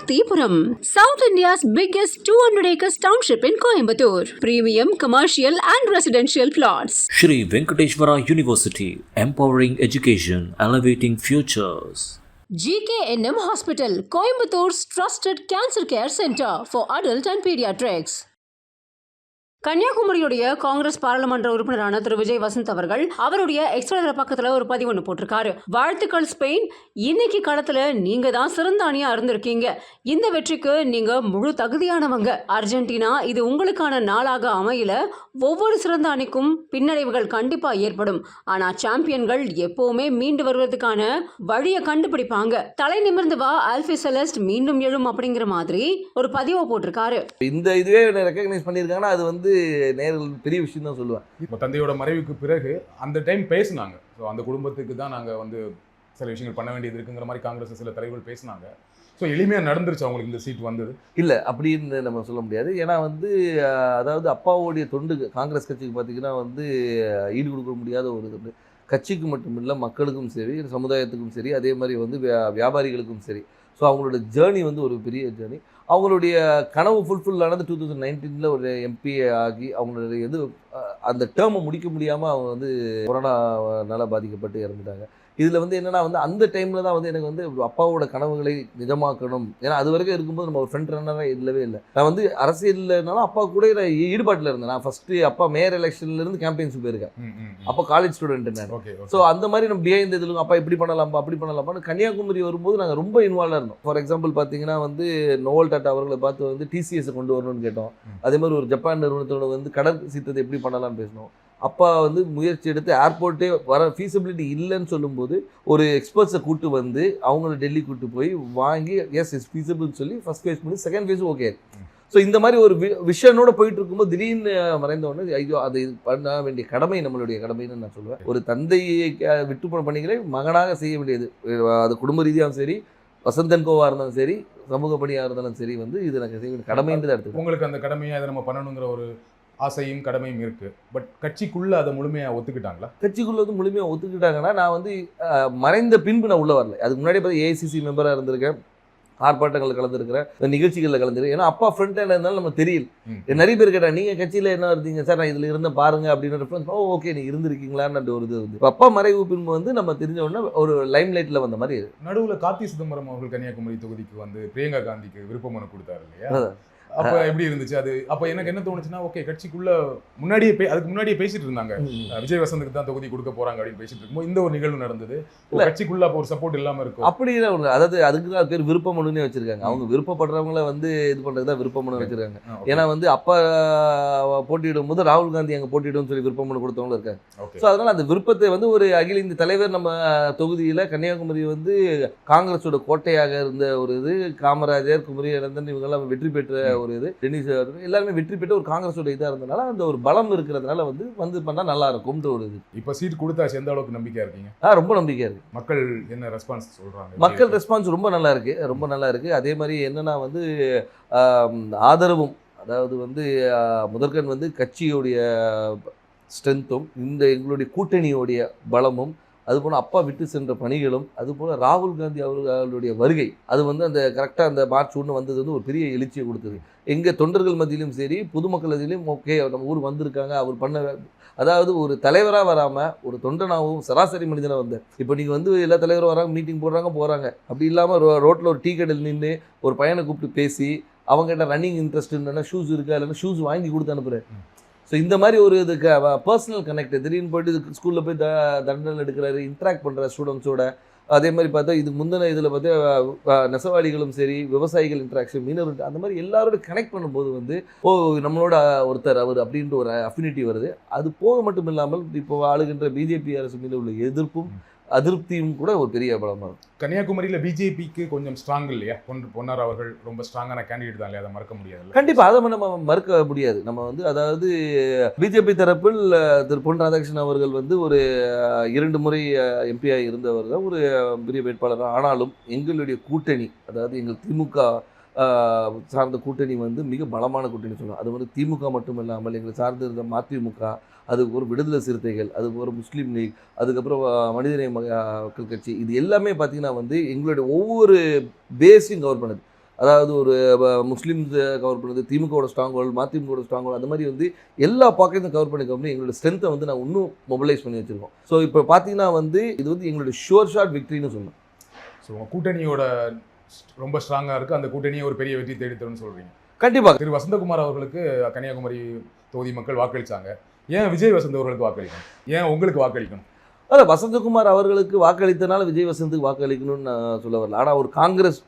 Shaktipuram, South India's biggest 200 acres township in Coimbatore. Premium commercial and residential plots. Shri Venkateshwara University, empowering education, elevating futures. GKNM Hospital, Coimbatore's trusted cancer care center for adult and pediatrics. கன்னியாகுமரியுடைய Congress பாராளுமன்ற உறுப்பினரான திரு விஜய் வசந்த் அவர்கள் அவருடைய extra பக்கத்துல ஒரு பதிவு ஒன்று போட்டிருக்காரு. வாழ்த்துக்கள் ஸ்பெயின், இன்னைக்கு களத்துல நீங்க தான் சிறந்த அணியா இருந்திருக்கீங்க. இந்த வெற்றிக்கு நீங்க முழு தகுதியானவங்க. அர்ஜென்டினா இது உங்களுக்கான நாளாக அமையல. ஒவ்வொரு சிறந்த அணிக்கும் பின்னடைவுகள் கண்டிப்பா ஏற்படும். ஆனா சாம்பியன்கள் எப்பவுமே மீண்டு வருவதற்கான வழியை கண்டுபிடிப்பாங்க. தலை நிமிர்ந்து வா ஆல்பி செலஸ்ட் மீண்டும் எழும் அப்படிங்கிற மாதிரி ஒரு பதிவை போட்டிருக்காரு. இந்த இதுவே ரெகக்னைஸ் பண்ணியிருக்காங்கன்னா அது நேரில் பெரிய விஷயம் தான் சொல்லுவேன். இப்போ தந்தையோட மறைவுக்கு பிறகு அந்த டைம் பேசினாங்க. ஸோ அந்த குடும்பத்துக்கு தான் நாங்கள் சில விஷயங்கள் பண்ண வேண்டியது இருக்குங்கிற மாதிரி காங்கிரஸ் சில தலைவர்கள் பேசினாங்க. ஸோ எளிமையாக நடந்துருச்சு அவங்களுக்கு இந்த சீட் வந்தது இல்லை அப்படின்னு நம்ம சொல்ல முடியாது. ஏன்னா அதாவது அப்பாவோடைய தொண்டு காங்கிரஸ் கட்சிக்கு பார்த்தீங்கன்னா ஈடு கொடுக்க முடியாத ஒரு தொண்டு. கட்சிக்கு மட்டும் இல்லை, மக்களுக்கும் சரி, சமுதாயத்துக்கும் சரி, அதே மாதிரி வியாபாரிகளுக்கும் சரி. ஸோ அவங்களோட ஜேர்னி ஒரு பெரிய ஜேர்னி. அவங்களுடைய கனவு ஃபுல்ஃபில் ஆனது 2019 ஒரு எம்பி ஆகி அவங்களுடைய அந்த டேர்மை முடிக்க முடியாமல் அவங்க கொரோனாவால் பாதிக்கப்பட்டு இறந்துட்டாங்க. இதில் என்னென்னா அந்த டைமில் தான் எனக்கு அப்பாவோட கனவுகளை நிஜமாக்கணும். ஏன்னா அது வரைக்கும் இருக்கும்போது நம்ம ஒரு ஃப்ரண்ட் ரன்னராக இல்லவே இல்லை. நான் அரசியல்னாலும் அப்பா கூட ஈடுபாட்டில் இருந்தேன். நான் ஃபஸ்ட்டு அப்பா மேயர் எலெக்ஷன்லேருந்து கேம்பெயின்ஸுக்கு போயிருக்கேன். அப்போ காலேஜ் ஸ்டூடெண்ட் நான். ஸோ அந்த மாதிரி நம்ம பிஹைண்ட் இதில் அப்பா இப்படி பண்ணலாம்ப்பா அப்படி பண்ணலாம்ப்பான்னு கன்னியாகுமரி வரும்போது நாங்கள் ரொம்ப இன்வால்வாக இருந்தோம். ஃபார் எக்ஸாம்பிள் பார்த்தீங்கன்னா நோவல் டாட்டா அவர்களை பார்த்து டிசிஎஸை கொண்டு வரணும்னு கேட்டோம். அதே மாதிரி ஒரு ஜப்பான் நிறுவனத்தோட கடல் சீத்தத்தை எப்படி பண்ணலாம்னு பேசினோம். அப்பா முயற்சி எடுத்து ஏர்போர்ட்டே வர ஃபீஸிபிலிட்டி இல்லைன்னு சொல்லும்போது ஒரு எக்ஸ்பர்ட்ஸை கூட்டு அவங்கள டெல்லி கூட்டு போய் வாங்கி எஸ் இஸ் ஃபீஸிபிள்னு சொல்லி ஃபஸ்ட் ஃபேஸ் பண்ணி செகண்ட் ஃபேஸும் ஓகே. ஸோ இந்த மாதிரி ஒரு விஷனோட போயிட்டு இருக்கும்போது திடீர்னு மறைந்தவொடனே ஐயோ அது பண்ண வேண்டிய கடமை நம்மளுடைய கடமைன்னு நான் சொல்லுவேன். ஒரு தந்தையை விட்டு போன பணிகளை மகனாக செய்ய வேண்டியது. அது குடும்ப ரீதியாகவும் சரி, வசந்தன் கோவாக இருந்தாலும் சரி, சமூக பணியாக இருந்தாலும் சரி இது எனக்கு செய்ய வேண்டிய கடமைன்றது எடுத்து உங்களுக்கு அந்த கடமையை அதை நம்ம பண்ணணுங்கிற ஒரு ஆசையும் கடமையும் இருக்கு. பட் கட்சிக்குள்ள அதை முழுமையாக ஒத்துக்கிட்டாங்களா? கட்சிக்குள்ள முழுமையாக ஒத்துக்கிட்டாங்கன்னா நான் மறைந்த பின்பு நான் உள்ள வரல. அதுக்கு முன்னாடி பார்த்து ஏஐசிசி மெம்பராக இருந்திருக்கேன், ஆர்ப்பாட்டங்களில் கலந்துருக்கிறேன், நிகழ்ச்சிகளில் கலந்துருக்கேன். ஏன்னா அப்பா ஃப்ரெண்ட் ஹேண்ட் இருந்தாலும் நம்ம தெரியல. நிறைய பேர் கேட்டால் நீங்கள் கட்சியில் என்ன இருந்தீங்க சார், நான் இதில் இருந்தேன் பாருங்க அப்படின்னு ரெஃபரன்ஸ். ஓகே நீ இருந்திருக்கீங்களான்னு ஒரு இது அப்பா மறைவு பின்பு நம்ம தெரிஞ்ச உடனே ஒரு லைம் லைட்டில் வந்த மாதிரி. நடுவில் கார்த்தி சிதம்பரம் அவர்கள் கன்னியாகுமரி தொகுதிக்கு பிரியங்கா காந்திக்கு விருப்ப மனு கொடுத்தாரு இல்லையா? அப்ப எப்படி இருந்துச்சு அது? அப்ப எனக்கு என்ன தோணுச்சுன்னா, ஓகே கட்சிக்குள்ள அதுக்கு முன்னாடியே பேசிட்டு இருந்தாங்க, விஜய் வசந்துக்கு தான் தொகுதி கொடுக்க போறாங்க அப்படின்னு பேசிட்டு இருக்கும்போது இந்த ஒரு நிகழ்வு நடந்தது. கட்சிக்குள்ள அப்போ ஒரு சப்போர்ட் இல்லாம இருக்கும் அப்படி ஒன்று. அதாவது அதுக்கு தான் பேர் விருப்ப மனுன்னே வச்சிருக்காங்க. அவங்க விருப்பப்படுறவங்கள இது பண்றதுதான் விருப்ப மனு வச்சிருக்காங்க. ஏன்னா அப்பா போட்டியிடும் போது ராகுல் காந்தி அங்கே போட்டியிடும் சொல்லி விருப்ப மனு கொடுத்தவங்களும் இருக்காங்க. ஸோ அதனால அந்த விருப்பத்தை ஒரு அகில இந்திய தலைவர் நம்ம தொகுதியில கன்னியாகுமரி காங்கிரஸோட கோட்டையாக இருந்த ஒரு காமராஜர், குமரி அனந்தன் இவங்கெல்லாம் வெற்றி பெற்ற ஒரு டென்னிஸ் எல்லாருமே வெற்றி பெற்று ஒரு காங்கிரஸோட இதாக இருந்தனால அந்த ஒரு பலம் இருக்கிறதுனால பண்ணா நல்லா இருக்கும்ன்ற ஒரு இது. இப்போ சீட் கொடுத்தாச்சு, எந்த அளவுக்கு நம்பிக்கையா இருக்கீங்க? ரொம்ப நம்பிக்கையா இருக்கு. மக்கள் என்ன ரெஸ்பான்ஸ் சொல்றாங்க? மக்கள் ரெஸ்பான்ஸ் ரொம்ப நல்லா இருக்கு, ரொம்ப நல்லா இருக்கு. அதே மாதிரி என்னன்னா ஆதரவும், அதாவது முதற்கண் கட்சியோடைய ஸ்ட்ரென்த்தும் எங்களுடைய கூட்டணியோடைய பலமும், அதுபோல் அப்பா விட்டு சென்ற பணிகளும், அதுபோல் ராகுல் காந்தி அவர்களுடைய வருகை அது அந்த கரெக்டாக அந்த மார்ச் 1 வந்தது ஒரு பெரிய எழுச்சியை கொடுத்தது. எங்கள் தொண்டர்கள் மத்தியிலும் சரி, பொதுமக்கள் மத்தியிலும் ஓகே நம்ம ஊர் வந்திருக்காங்க, அவர் பண்ண அதாவது ஒரு தலைவராக வராமல் ஒரு தொண்டனாகவும் சராசரி மனிதனாக வந்தேன். இப்போ நீங்கள் எல்லா தலைவரும் வராங்க, மீட்டிங் போகிறாங்க. அப்படி இல்லாமல் ரோட்டில் ஒரு டீ கடையில் நின்று ஒரு பையனை கூப்பிட்டு பேசி அவங்ககிட்ட ரன்னிங் இன்ட்ரெஸ்ட் இல்லைன்னா ஷூஸ் இருக்கா இல்லைன்னா ஷூஸ் வாங்கி கொடுத்து அனுப்புகிறேன். ஸோ இந்த மாதிரி ஒரு பர்சனல் கனெக்ட். திடீர்னு போய்ட்டு ஸ்கூலில் போய் தண்டனை எடுக்கிறாரு, இன்ட்ராக்ட் பண்ணுற ஸ்டூடெண்ட்ஸோட. அதே மாதிரி பார்த்தா முந்தின இதில் நெசவாளிகளும் சரி, விவசாயிகள் இன்ட்ராக்ஷன், மீனவர், அந்த மாதிரி எல்லாரோட கனெக்ட் பண்ணும்போது நம்மளோட ஒருத்தர் அவர் அப்படின்ற ஒரு அஃபினிட்டி வருது. அது போக மட்டும் இல்லாமல் இப்போ ஆளுகின்ற பிஜேபி அரசு மீது உள்ள எதிர்ப்பும் அதிருப்தியும் கூட ஒரு பெரிய பலமாக இருக்கும். கன்னியாகுமரியில் பிஜேபிக்கு கொஞ்சம் ஸ்ட்ராங் இல்லையா? பொன்னார் அவர்கள் ரொம்ப ஸ்ட்ராங்கான கேண்டிடேட் தான் இல்லையா? அதை மறக்க முடியாது. கண்டிப்பாக அதை நம்ம மறுக்க முடியாது. நம்ம அதாவது பிஜேபி தரப்பில் திரு பொன் ராதாகிருஷ்ணன் அவர்கள் ஒரு 2 முறை எம்பியாக இருந்தவர் தான், ஒரு பெரிய வேட்பாளர். ஆனாலும் எங்களுடைய கூட்டணி, அதாவது எங்கள் திமுக சார்ந்த கூட்டணி மிக பலமான கூட்டணி சொல்லலாம். அது திமுக மட்டும் இல்லாமல் எங்களை சார்ந்து இருந்த மதிமுக, அது ஒரு விடுதலை சிறுத்தைகள், அது ஒரு முஸ்லீம் லீக், அதுக்கப்புறம் மனிதநேய மக்கள் கட்சி, இது எல்லாமே பார்த்திங்கன்னா எங்களுடைய ஒவ்வொரு பேஸையும் கவர் பண்ணுது. அதாவது ஒரு முஸ்லீம்ஸ் கவர் பண்ணுறது, திமுகவோட ஸ்ட்ராங் ஹோல்டு, மதிமுகவோட ஸ்ட்ராங் ஹோல்டு, அந்த மாதிரி வந்து எல்லா பாக்கெட்டும் கவர் பண்ணி எங்களோட ஸ்ட்ரென்த்தை வந்து நான் இன்னும் மொபிலைஸ் பண்ணி வச்சுருக்கோம். ஸோ இப்போ பார்த்தீங்கன்னா வந்து இது வந்து எங்களுடைய ஷோர் ஷாட் விக்ட்ரின்னு சொல்லணும். ஸோ உங்கள் கூட்டணியோட ரொம்ப ஸ்ட்ராங்காக இருக்குது, அந்த கூட்டணியை ஒரு பெரிய வெற்றி தேடித்தரும்னு சொல்கிறீங்க. கண்டிப்பாக திரு வசந்தகுமார் அவர்களுக்கு கன்னியாகுமரி தொகுதி மக்கள் வாக்களித்தாங்க. ஏன் விஜய் வசந்த் அவர்களுக்கு வாக்களிக்கணும்? ஏன் உங்களுக்கு வாக்களிக்கணும்? அதான் வசந்தகுமார் அவர்களுக்கு வாக்களித்தனால விஜய் வசந்துக்கு வாக்களிக்கணும்னு நான் சொல்ல வரல. ஆனால் ஒரு காங்கிரஸ்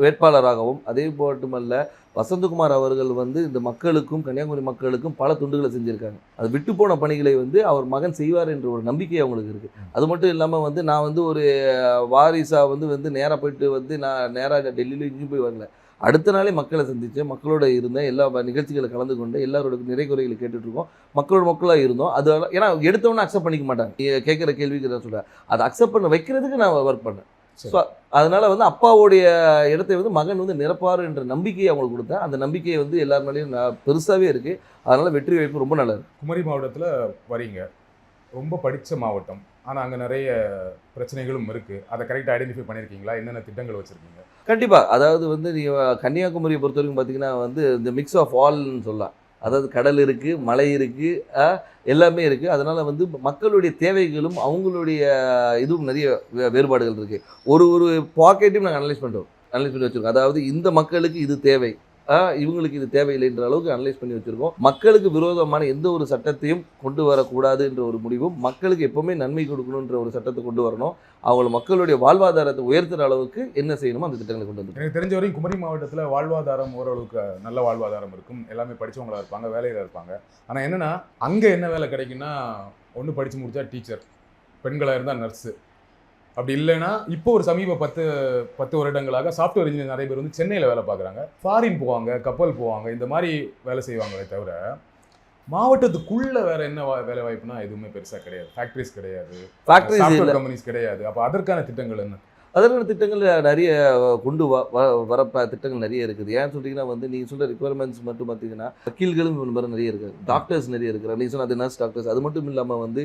வேட்பாளராகவும் அதே மட்டுமல்ல வசந்தகுமார் அவர்கள் வந்து இந்த மக்களுக்கும் கன்னியாகுமரி மக்களுக்கும் பல துண்டுகளை செஞ்சுருக்காங்க. அது விட்டு போன பணிகளை வந்து அவர் மகன் செய்வார் என்ற ஒரு நம்பிக்கை அவங்களுக்கு இருக்குது. அது மட்டும் இல்லாமல் வந்து நான் வந்து ஒரு வாரிசாக வந்து நேராக போயிட்டு வந்து நான் நேராக டெல்லியில் இங்கேயும் போய் வரல. அடுத்த நாளே மக்களை சந்தித்தேன், மக்களோட இருந்தேன், எல்லா நிகழ்ச்சிகளை கலந்து கொண்டு எல்லாரோட நிறை குறைகளை கேட்டுட்ருக்கோம், மக்களாக இருந்தோம். அது ஏன்னா எடுத்தவொன்னே அக்செப்ட் பண்ணிக்க மாட்டாங்க. கேட்குற கேள்விக்கு நான் சொல்கிறேன், அதை அக்செப்ட் பண்ண வைக்கிறதுக்கு நான் ஒர்க் பண்ணேன். ஸோ அதனால் வந்து அப்பாவுடைய இடத்தை வந்து மகன் வந்து நிரப்பார் என்ற நம்பிக்கையை அவங்களுக்கு கொடுத்தேன். அந்த நம்பிக்கையை வந்து எல்லார் மேலேயும் பெருசாகவே இருக்குது. அதனால் வெற்றி வாய்ப்பு ரொம்ப நல்லா இருக்குது. குமரி மாவட்டத்தில் வரீங்க, ரொம்ப படித்த மாவட்டம், ஆனால் அங்கே நிறைய பிரச்சனைகளும் இருக்குது. அதை கரெக்டாக ஐடென்டிஃபை பண்ணியிருக்கீங்களா? என்னென்ன திட்டங்கள் வச்சுருக்கீங்க? கண்டிப்பாக. அதாவது வந்து நீங்கள் கன்னியாகுமரியை பொறுத்த வரைக்கும் பார்த்தீங்கன்னா வந்து இந்த மிக்ஸ் ஆஃப் ஆல்னு சொல்லலாம். அதாவது கடல் இருக்குது, மலை இருக்குது, எல்லாமே இருக்குது. அதனால் வந்து மக்களுடைய தேவைகளும் அவங்களுடைய இதுவும் நிறைய வேறுபாடுகள் இருக்குது. ஒரு பாக்கெட்டையும் நாங்கள் அனலைஸ் பண்ணி வச்சுருக்கோம். அதாவது இந்த மக்களுக்கு இது தேவை, இவங்களுக்கு இது தேவையில்லைன்ற அளவுக்கு அனலைஸ் பண்ணி வச்சுருக்கோம். மக்களுக்கு விரோதமான எந்த ஒரு சட்டத்தையும் கொண்டு வரக்கூடாது என்ற ஒரு முடிவும், மக்களுக்கு எப்போவுமே நன்மை கொடுக்கணுன்ற ஒரு சட்டத்தை கொண்டு வரணும். அவங்கள மக்களுடைய வாழ்வாதாரத்தை உயர்த்துகிற அளவுக்கு என்ன செய்யணுமோ அந்த திட்டங்களை கொண்டு வந்து. எனக்கு தெரிஞ்ச வரைக்கும் குமரி மாவட்டத்தில் வாழ்வாதாரம் ஓரளவுக்கு நல்ல வாழ்வாதாரம் இருக்கும். எல்லாமே படித்தவங்களாக இருப்பாங்க, வேலையில் இருப்பாங்க. ஆனால் என்னென்னா அங்கே என்ன வேலை கிடைக்குன்னா, ஒன்று படித்து முடித்தா டீச்சர், பெண்களாக இருந்தால் நர்ஸு, அப்படி இல்லைன்னா இப்போ ஒரு சமீப 10 வருடங்களாக சாஃப்ட்வேர் இன்ஜினியர் நிறைய பேர் வந்து சென்னையில் வேலை பார்க்குறாங்க, ஃபாரின் போவாங்க, கப்பல் போவாங்க, இந்த மாதிரி வேலை செய்வாங்களே தவிர மாவட்டத்துக்குள்ள வேற என்ன வேலை வாய்ப்புனா எதுவுமே பெருசாக கிடையாது. ஃபேக்ட்ரிஸ் கிடையாது, சாஃப்ட்வேர் கம்பெனிஸ் கிடையாது. அப்போ அதற்கான திட்டங்கள் என்ன? அதற்கான திட்டங்கள் நிறைய கொண்டு வர திட்டங்கள் நிறைய இருக்குது. ஏன்னு சொல்லிங்கன்னா வந்து நீங்கள் சொல்கிற ரிக்குவயர்மெண்ட்ஸ் மட்டும் பார்த்தீங்கன்னா வக்கீல்களும் மாதிரி நிறைய இருக்குது, டாக்டர்ஸ் நிறைய இருக்கிறாங்க. நீங்கள் சொன்ன அது நர்ஸ் டாக்டர்ஸ். அது மட்டும் இல்லாமல் வந்து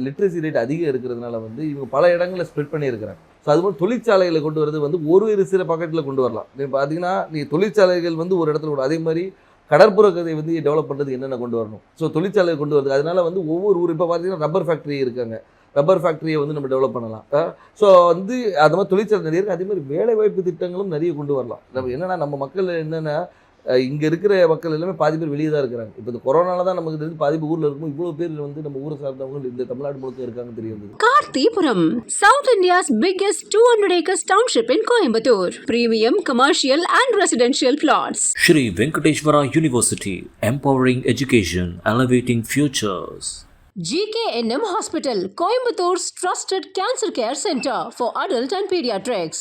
லிட்ரஸி ரேட் அதிகம் இருக்கிறதுனால வந்து இவங்க பல இடங்களில் ஸ்ப்ரெட் பண்ணியிருக்கிறாங்க. ஸோ அது மாதிரி தொழிற்சாலைகளை கொண்டு வரது வந்து ஒரு சில பாக்கெட்டில் கொண்டு வரலாம். நீங்கள் பார்த்தீங்கன்னா தொழிற்சாலைகள் வந்து ஒரு இடத்துல கூட, அதே மாதிரி கடற்புற கதை வந்து டெவலப் பண்ணுறது என்னென்ன கொண்டு வரணும். ஸோ தொழிற்சாலையை கொண்டு வருது. அதனால வந்து ஒவ்வொரு ஊர் இப்போ பார்த்தீங்கன்னா ரப்பர் ஃபேக்ட்ரி இருக்காங்க, ரப்பர் ஃபேக்ட்ரியை வந்து நம்ம டெவலப் பண்ணலாம். ஸோ வந்து அது மாதிரி தொழிற்சாலை நிறைய இருக்குது. அதே மாதிரி வேலைவாய்ப்பு திட்டங்களும் நிறைய கொண்டு வரலாம். நம்ம என்னென்னா நம்ம மக்கள் என்னென்னா இங்கே இருக்கிற மக்கள் எல்லாமே பாதி பேர் வெளியே தான் இருக்கிறாங்க. இப்போ இந்த கொரோனால தான் நமக்கு தெரிஞ்சு பாதி பேர் ஊரில் இருக்கும். இவ்வளோ பேர் வந்து நம்ம ஊரை சார்ந்தவங்க இந்த தமிழ்நாடு முழுக்க இருக்காங்கன்னு தெரியும். கார்த்திபுரம், South India's biggest 200 acres township in Coimbatore. Premium commercial and residential plots. Shri Venkateshwara University, empowering education, elevating futures. GKNM Hospital, Coimbatore's trusted cancer care center for adult and pediatrics.